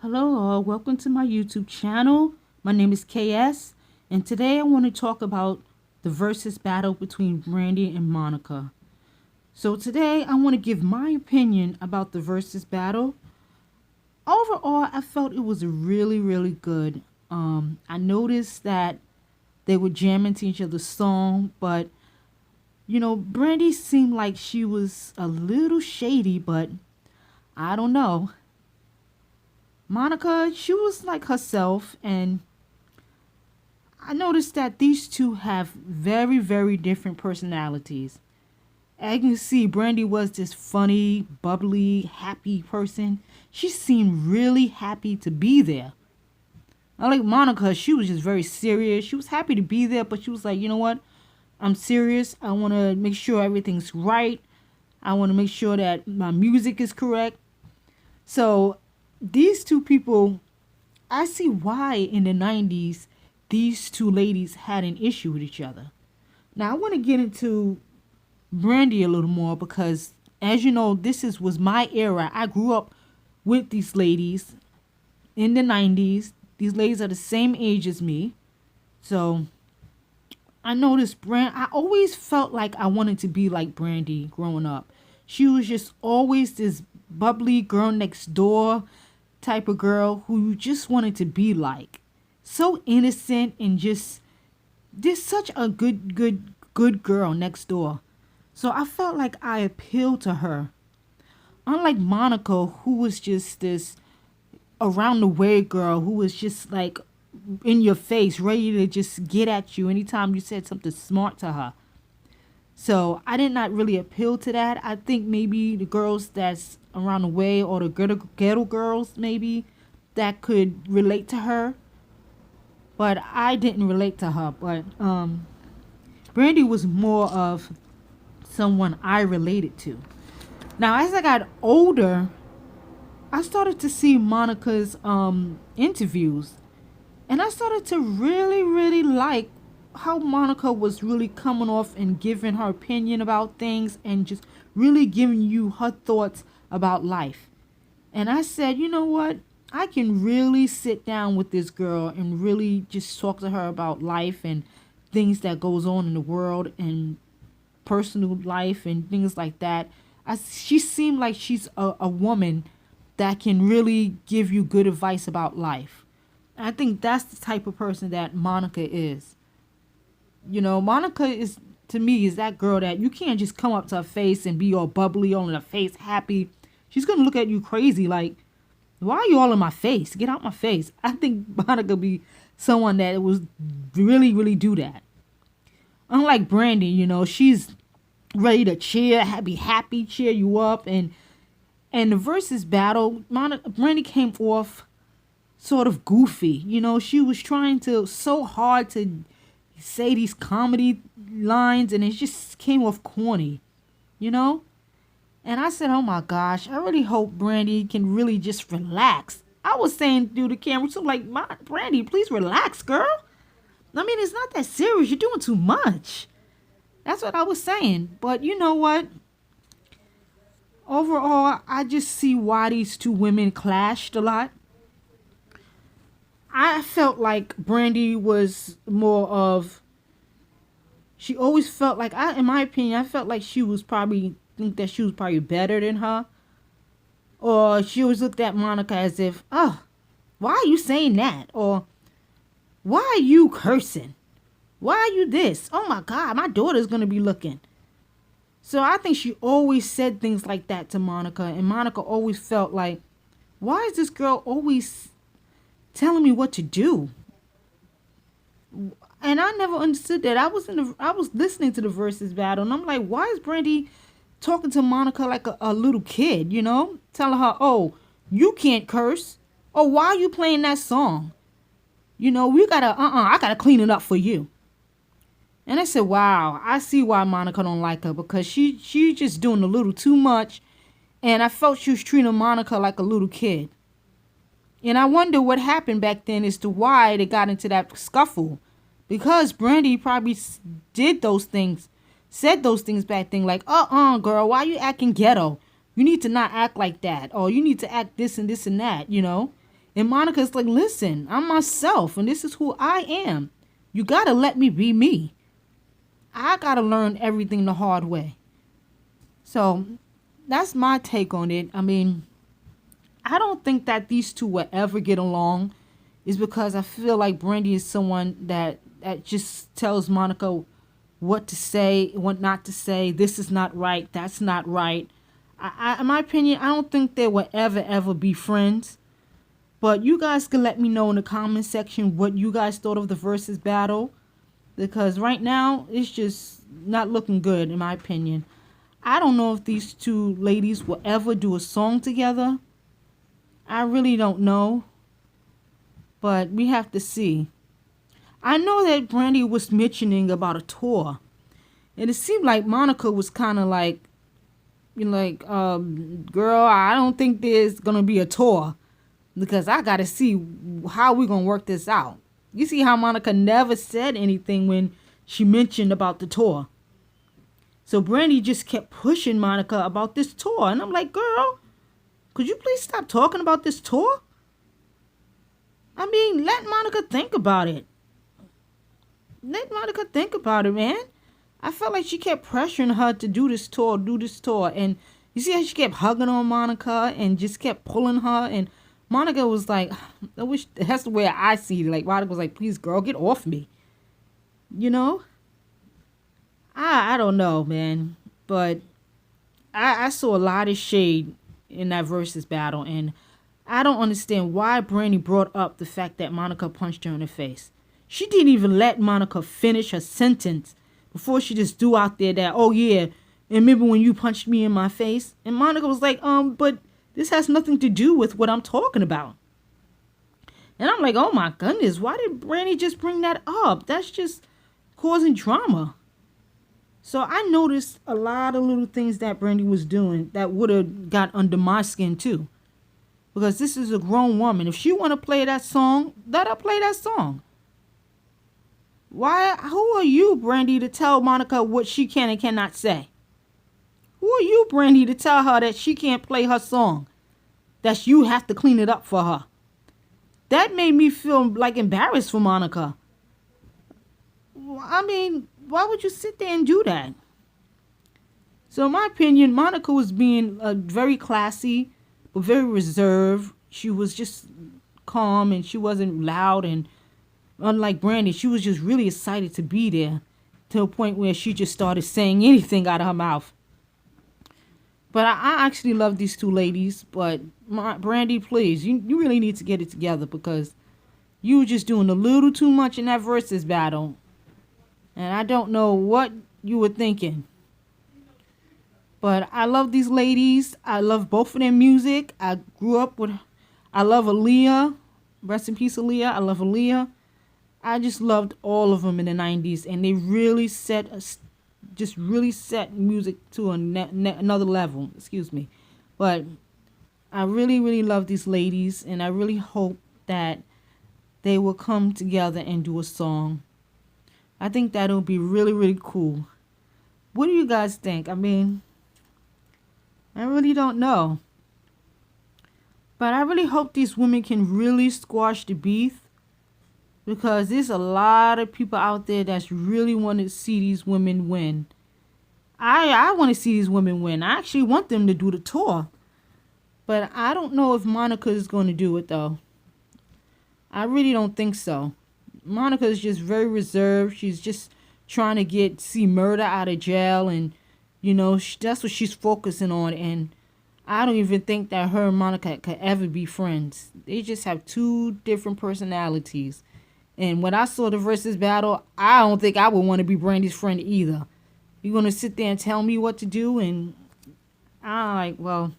Hello, all. Welcome to my YouTube channel. My name is KS, and today I want to talk about the versus battle between Brandy and Monica. So today I want to give my opinion about the versus battle. Overall, I felt it was really good. I noticed that they were jamming to each other's song, but Brandy seemed like she was a little shady, but I don't know. Monica, she was like herself, and I noticed that these two have very different personalities. As you can see, Brandy was this funny, bubbly, happy person. She seemed really happy to be there. Unlike Monica, she was just very serious. She was happy to be there, but she was like, you know what? I'm serious. I want to make sure everything's right. I want to make sure that my music is correct. So these two people, I see why in the 90s these two ladies had an issue with each other. Now I want to get into Brandy a little more because, as you know, was my era. I grew up with these ladies in the 90s. These ladies are the same age as me. So I noticed I always felt like I wanted to be like Brandy growing up. She was just always this bubbly girl next door type of girl who you just wanted to be like. So innocent and just such a good girl next door. So I felt like I appealed to her. Unlike Monica, who was just this around the way girl who was just like in your face, ready to just get at you anytime you said something smart to her. So I did not really appeal to that. I think maybe the girls that's around the way, or the ghetto girls maybe, that could relate to her. But I didn't relate to her. But Brandy was more of someone I related to. Now as I got older, I started to see Monica's interviews, and I started to really like how Monica was really coming off and giving her opinion about things and just really giving you her thoughts about life. And I said, you know what? I can really sit down with this girl and really just talk to her about life and things that goes on in the world and personal life and things like that. She seemed like she's a woman that can really give you good advice about life. I think that's the type of person that Monica is. Monica is, to me, is that girl that you can't just come up to her face and be all bubbly, all in her face, happy. She's going to look at you crazy like, why are you all in my face? Get out my face. I think Monica be someone that was really do that. Unlike Brandy, she's ready to be happy, cheer you up. And the versus battle, Brandy came off sort of goofy. She was trying so hard to say these comedy lines, and it just came off corny, And I said, oh my gosh, I really hope Brandy can really just relax. I was saying through the camera too, like, Brandy, please relax, girl. I mean, it's not that serious. You're doing too much. That's what I was saying. But you know what? Overall, I just see why these two women clashed a lot. I felt like Brandy was more of, she always felt like, in my opinion, I felt like she was probably better than her. Or she always looked at Monica as if, oh, why are you saying that? Or, why are you cursing? Why are you this? Oh my God, my daughter's going to be looking. So I think she always said things like that to Monica. And Monica always felt like, why is this girl always telling me what to do? And I never understood that. I was listening to the versus battle, and I'm like, why is Brandy talking to Monica like a little kid, telling her, oh, you can't curse. Oh, why are you playing that song? We gotta, I gotta clean it up for you. And I said, wow, I see why Monica don't like her, because she just doing a little too much. And I felt she was treating Monica like a little kid. And I wonder what happened back then as to why they got into that scuffle. Because Brandy probably did those things, said those things back then, like, girl, why you acting ghetto? You need to not act like that. Or you need to act this and that, And Monica's like, listen, I'm myself and this is who I am. You gotta let me be me. I gotta learn everything the hard way. So that's my take on it. I mean, I don't think that these two will ever get along. Is because I feel like Brandy is someone that just tells Monica what to say, what not to say. This is not right. That's not right. In my opinion, I don't think they will ever be friends. But you guys can let me know in the comment section what you guys thought of the versus battle. Because right now, it's just not looking good, in my opinion. I don't know if these two ladies will ever do a song together. I really don't know. But we have to see. I know that Brandy was mentioning about a tour. And it seemed like Monica was kind of like, girl, I don't think there's going to be a tour. Because I got to see how we're going to work this out. You see how Monica never said anything when she mentioned about the tour. So Brandy just kept pushing Monica about this tour. And I'm like, girl, could you please stop talking about this tour? I mean, let Monica think about it. Let Monica think about it, man. I felt like she kept pressuring her to do this tour. And you see how she kept hugging on Monica and just kept pulling her. And Monica was like, I wish, that's the way I see it. Like, Monica was like, please, girl, get off me. You know? I don't know, man. But I saw a lot of shade in that versus battle. And I don't understand why Brandy brought up the fact that Monica punched her in the face. She didn't even let Monica finish her sentence before she just threw out there that, oh yeah, and remember when you punched me in my face? And Monica was like, but this has nothing to do with what I'm talking about. And I'm like, oh my goodness, why did Brandy just bring that up? That's just causing drama. So I noticed a lot of little things that Brandy was doing that would have got under my skin too. Because this is a grown woman. If she want to play that song, let her play that song. Why? Who are you, Brandy, to tell Monica what she can and cannot say? Who are you, Brandy, to tell her that she can't play her song? That you have to clean it up for her. That made me feel like embarrassed for Monica. I mean, why would you sit there and do that? So in my opinion, Monica was being very classy, but very reserved. She was just calm and she wasn't loud. And unlike Brandy, she was just really excited to be there to a point where she just started saying anything out of her mouth. But I actually love these two ladies. But Brandy, please, you really need to get it together because you were just doing a little too much in that versus battle. And I don't know what you were thinking. But I love these ladies. I love both of their music. I grew up with, I love Aaliyah. Rest in peace, Aaliyah. I love Aaliyah. I just loved all of them in the 90s. And they really set music to another level. Excuse me. But I really, really love these ladies. And I really hope that they will come together and do a song. I think that'll be really, really cool. What do you guys think? I mean, I really don't know. But I really hope these women can really squash the beef. Because there's a lot of people out there that's really want to see these women win. I want to see these women win. I actually want them to do the tour. But I don't know if Monica is going to do it though. I really don't think so. Monica is just very reserved. She's just trying to see murder out of jail. And, you know, that's what she's focusing on. And I don't even think that her and Monica could ever be friends. They just have two different personalities. And when I saw the versus battle, I don't think I would want to be Brandy's friend either. You're going to sit there and tell me what to do? And I'm like, well,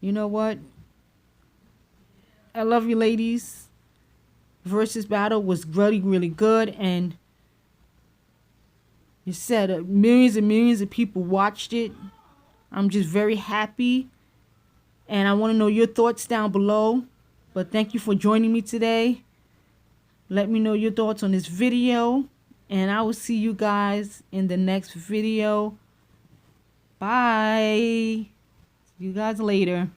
you know what? I love you ladies. Versus battle was really, really good. And you said millions and millions of people watched it. I'm just very happy. And I want to know your thoughts down below. But thank you for joining me today. Let me know your thoughts on this video. And I will see you guys in the next video. Bye. See you guys later.